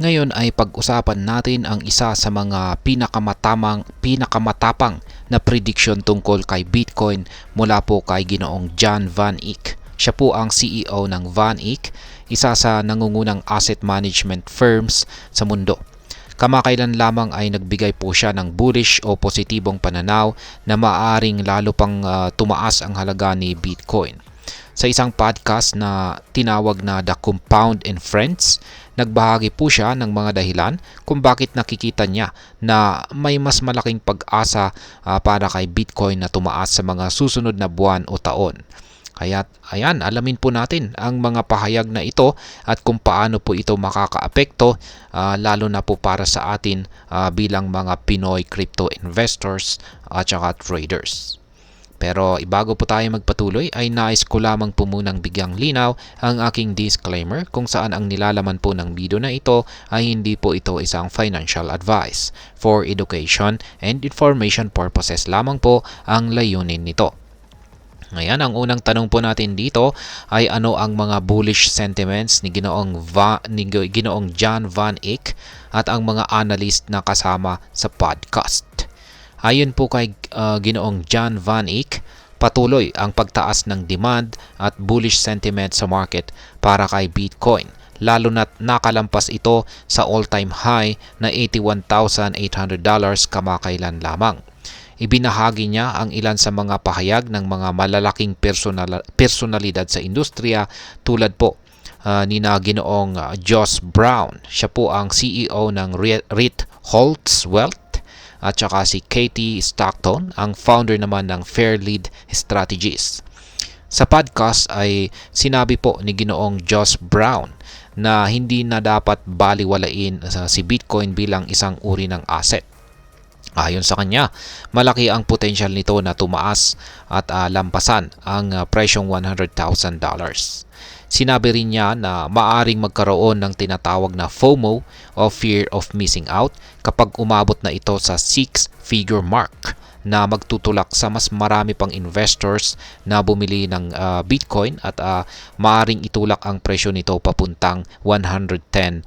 Ngayon ay pag-usapan natin ang isa sa mga pinakamatapang na prediction tungkol kay Bitcoin mula po kay Ginoong John Van Eck. Siya po ang CEO ng Van Eck, isa sa nangungunang asset management firms sa mundo. Kamakailan lamang ay nagbigay po siya ng bullish o positibong pananaw na maaaring lalo pang tumaas ang halaga ni Bitcoin. Sa isang podcast na tinawag na The Compound and Friends, nagbahagi po siya ng mga dahilan kung bakit nakikita niya na may mas malaking pag-asa para kay Bitcoin na tumaas sa mga susunod na buwan o taon. Kaya ayan, alamin po natin ang mga pahayag na ito at kung paano po ito makakaapekto lalo na po para sa atin bilang mga Pinoy crypto investors at saka traders. Pero bago po tayo magpatuloy ay nais ko lamang po munang bigyang linaw ang aking disclaimer kung saan ang nilalaman po ng video na ito ay hindi po ito isang financial advice. For education and information purposes lamang po ang layunin nito. Ngayon, ang unang tanong po natin dito ay ano ang mga bullish sentiments ni Ginoong John Van Eck at ang mga analyst na kasama sa podcast. Ayon po kay Ginoong John Van Eck, patuloy ang pagtaas ng demand at bullish sentiment sa market para kay Bitcoin, lalo na't nakalampas ito sa all-time high na $81,800 kamakailan lamang. Ibinahagi niya ang ilan sa mga pahayag ng mga malalaking personalidad sa industriya tulad po ni Ginoong Josh Brown. Siya po ang CEO ng Ritholtz Wealth at saka si Katie Stockton, ang founder naman ng Fairlead Strategies. Sa podcast ay sinabi po ni Ginoong Josh Brown na hindi na dapat baliwalain si Bitcoin bilang isang uri ng asset. Ayon sa kanya, malaki ang potential nito na tumaas at lampasan ang presyong $100,000. Sinabi rin niya na maaring magkaroon ng tinatawag na FOMO o Fear of Missing Out kapag umabot na ito sa 6-figure mark na magtutulak sa mas marami pang investors na bumili ng Bitcoin at maaring itulak ang presyo nito papuntang $110,000.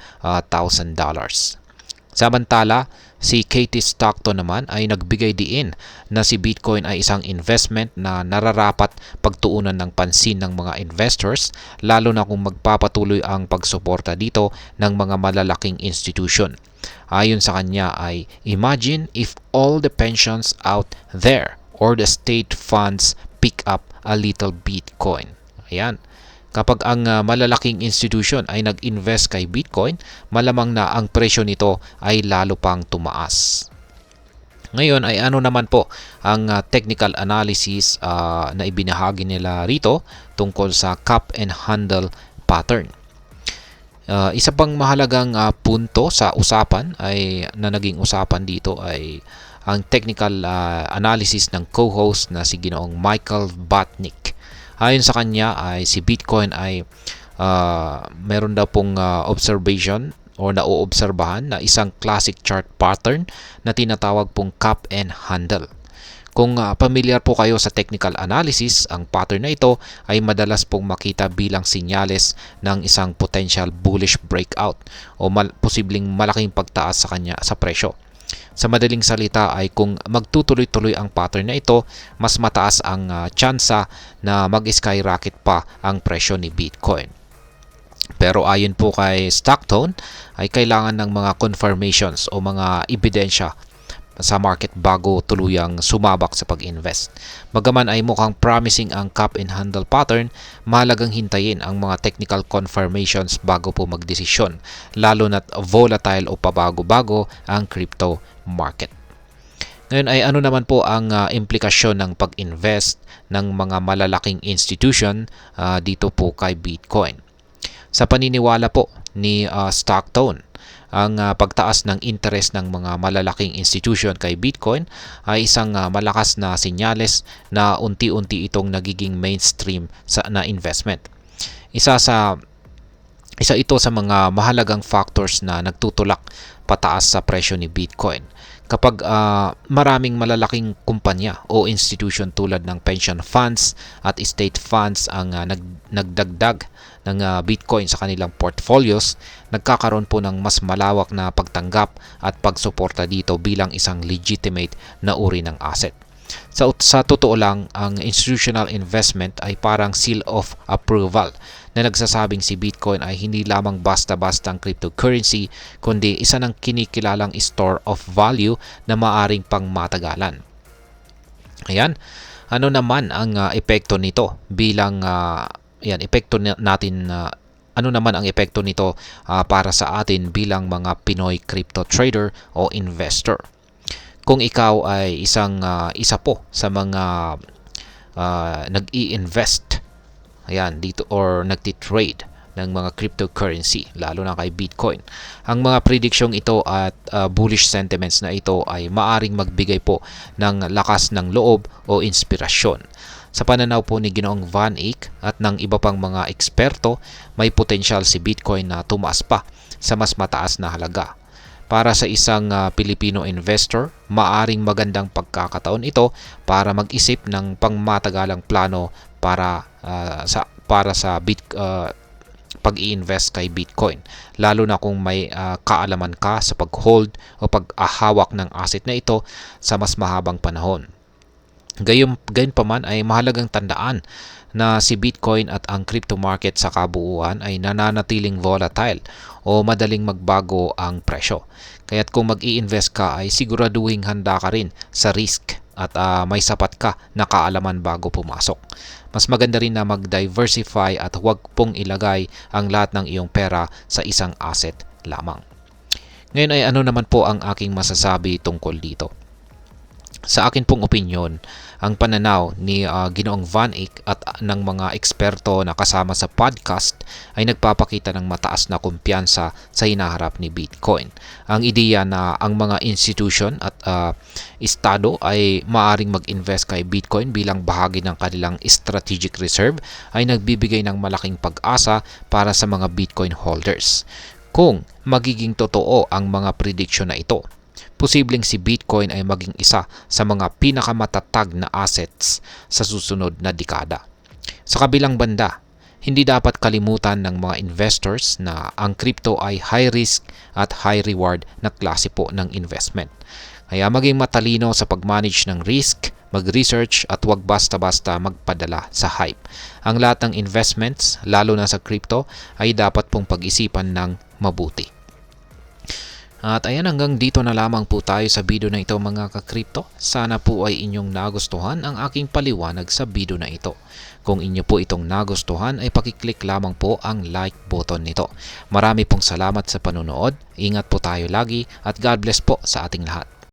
Samantala, si Katie Stockton naman ay nagbigay diin na si Bitcoin ay isang investment na nararapat pagtuunan ng pansin ng mga investors lalo na kung magpapatuloy ang pagsuporta dito ng mga malalaking institution. Ayon sa kanya ay imagine if all the pensions out there or the state funds pick up a little Bitcoin. Ayan. Kapag ang malalaking institution ay nag-invest kay Bitcoin, malamang na ang presyo nito ay lalo pang tumaas. Ngayon ay ano naman po ang technical analysis na ibinahagi nila rito tungkol sa cup and handle pattern. Isa pang mahalagang punto sa usapan ay na naging usapan dito ay ang technical analysis ng co-host na si Ginoong Michael Batnick. Ayon sa kanya ay si Bitcoin ay meron daw pong observation o nauobserbahan na isang classic chart pattern na tinatawag pong cup and handle. Kung familiar po kayo sa technical analysis, ang pattern na ito ay madalas pong makita bilang sinyales ng isang potential bullish breakout o posibleng malaking pagtaas sa kanya sa presyo. Sa madaling salita ay kung magtutuloy-tuloy ang pattern na ito, mas mataas ang tsansa na mag-skyrocket pa ang presyo ni Bitcoin. Pero ayon po kay Stockton ay kailangan ng mga confirmations o mga ebidensya sa market bago tuluyang sumabak sa pag-invest. Bagaman ay mukhang promising ang cup and handle pattern, mahalagang hintayin ang mga technical confirmations bago po magdesisyon, lalo na't volatile o pabago-bago ang crypto market. Ngayon ay ano naman po ang implikasyon ng pag-invest ng mga malalaking institution dito po kay Bitcoin. Sa paniniwala po ni Stockton, ang pagtaas ng interest ng mga malalaking institution kay Bitcoin ay isang malakas na senyales na unti-unti itong nagiging mainstream na investment. Isa sa Isa ito sa mga mahalagang factors na nagtutulak pataas sa presyo ni Bitcoin. Kapag maraming malalaking kumpanya o institution tulad ng pension funds at state funds ang nagdagdag ng Bitcoin sa kanilang portfolios, nagkakaroon po ng mas malawak na pagtanggap at pagsuporta dito bilang isang legitimate na uri ng asset. Sa totoo lang, ang institutional investment ay parang seal of approval na nagsasabing si Bitcoin ay hindi lamang basta-bastang cryptocurrency kundi isa ng kinikilalang store of value na maaring pangmatagalan. Ayan, ano naman ang epekto nito bilang ano naman ang epekto nito para sa atin bilang mga Pinoy crypto trader o investor? Kung ikaw ay isa po sa mga nag-i-invest dito or nagti-trade ng mga cryptocurrency, lalo na kay Bitcoin, ang mga prediksyong ito at bullish sentiments na ito ay maaring magbigay po ng lakas ng loob o inspirasyon. Sa pananaw po ni Ginoong Van Eck at ng iba pang mga eksperto, may potensyal si Bitcoin na tumaas pa sa mas mataas na halaga. Para sa isang Pilipino investor, maaring magandang pagkakataon ito para mag-isip ng pangmatagalang plano para sa pag-i-invest kay Bitcoin, lalo na kung may kaalaman ka sa pag-hold o pag-ahawak ng asset na ito sa mas mahabang panahon. Gayunpaman ay mahalagang tandaan na si Bitcoin at ang crypto market sa kabuuan ay nananatiling volatile o madaling magbago ang presyo. Kaya't kung mag-i-invest ka ay siguraduhin handa ka rin sa risk at may sapat ka na kaalaman bago pumasok. Mas maganda rin na mag-diversify at huwag pong ilagay ang lahat ng iyong pera sa isang asset lamang. Ngayon ay ano naman po ang aking masasabi tungkol dito? Sa akin pong opinyon, ang pananaw ni Ginoong Van Eck at ng mga eksperto na kasama sa podcast ay nagpapakita ng mataas na kumpiyansa sa hinaharap ni Bitcoin. Ang ideya na ang mga institution at estado ay maaring mag-invest kay Bitcoin bilang bahagi ng kanilang strategic reserve ay nagbibigay ng malaking pag-asa para sa mga Bitcoin holders. Kung magiging totoo ang mga prediction na ito, posibleng si Bitcoin ay maging isa sa mga pinakamatatag na assets sa susunod na dekada. Sa kabilang banda, hindi dapat kalimutan ng mga investors na ang crypto ay high risk at high reward na klase po ng investment. Kaya maging matalino sa pag-manage ng risk, mag-research at huwag basta-basta magpadala sa hype. Ang lahat ng investments, lalo na sa crypto, ay dapat pong pag-isipan ng mabuti. At ayan, hanggang dito na lamang po tayo sa video na ito mga ka-crypto. Sana po ay inyong nagustuhan ang aking paliwanag sa video na ito. Kung inyo po itong nagustuhan ay pakiclick lamang po ang like button nito. Marami pong salamat sa panonood. Ingat po tayo lagi at God bless po sa ating lahat.